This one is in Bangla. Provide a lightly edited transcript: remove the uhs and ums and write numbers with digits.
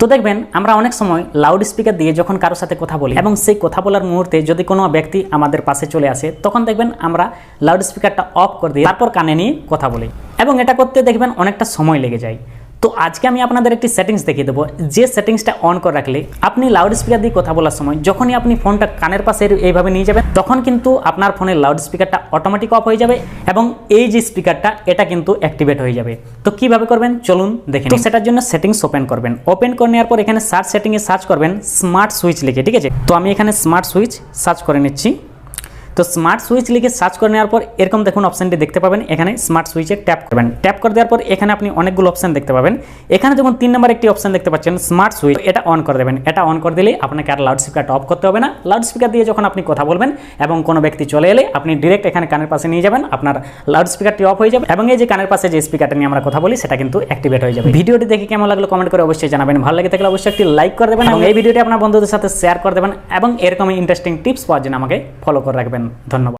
তো দেখবেন আমরা অনেক সময় লাউড স্পিকার দিয়ে যখন কারোর সাথে কথা বলি এবং সেই কথা বলার মুহূর্তে যদি কোনো ব্যক্তি আমাদের পাশে চলে আসে, তখন দেখবেন আমরা লাউড স্পিকারটা অফ করে দিই, তারপর কানে নিয়ে কথা বলি এবং এটা করতে দেখবেন অনেকটা সময় লেগে যায়। তো আজকে আমি আপনাদের একটি সেটিংস দেখিয়ে দেবো, যে সেটিংসটা অন করে রাখলে আপনি লাউড স্পিকার দিয়ে কথা বলার সময় যখনই আপনি ফোনটা কানের পাশে এইভাবে নিয়ে যাবেন, তখন কিন্তু আপনার ফোনের লাউড স্পিকারটা অটোমেটিক অফ হয়ে যাবে এবং এই যে স্পিকারটা এটা কিন্তু অ্যাক্টিভেট হয়ে যাবে। তো কিভাবে করবেন চলুন দেখে নিই। তো সেটার জন্য সেটিংস ওপেন করবেন, ওপেন করে নেওয়ার পর এখানে সার্চ সেটিংয়ে সার্চ করবেন স্মার্ট সুইচ লিখে, ঠিক আছে। তো আমি এখানে স্মার্ট সুইচ সার্চ করে নিচ্ছি। তো স্মার্ট সুইচ লিখে সার্চ করে নেওয়ার পর এরকম দেখুন অপশানটি দেখতে পাবেন, এখানে স্মার্ট সুইচে ট্যাপ করবেন। ট্যাপ করে দেওয়ার পর এখানে আপনি অনেকগুলো অপশান দেখতে পাবেন। এখানে যখন 3 নম্বর একটি অপশান দেখতে পাচ্ছেন স্মার্ট সুইচ, এটা অন করে দেবেন। এটা অন করে দিলেই আপনাকে আর লাউড স্পিকারটা অফ করতে হবে না। লাউড স্পিকার দিয়ে যখন আপনি কথা বলবেন এবং কোনো ব্যক্তি চলে এলে আপনি ডিরেক্ট এখানে কানের পাশে নিয়ে যাবেন, আপনার লাউড স্পিকারটি অফ হয়ে যাবে এবং এই যে কানের পাশে যে স্পিকারটা নিয়ে আমরা কথা বলি সেটা কিন্তু অ্যাক্টিভেট হয়ে যাবে। ভিডিওটি দেখে কেমন লাগলো কমেন্ট করে অবশ্যই জানাবেন। ভালো লাগে থাকলে অবশ্যই একটি লাইক করে দেবেন এবং এই ভিডিওটি আপনার বন্ধুদের সাথে শেয়ার করে দেবেন এবং এরকমই ইন্টারেস্টিং টিপস পাওয়ার জন্য আমাকে ফলো করে রাখবেন। ধন্যবাদ।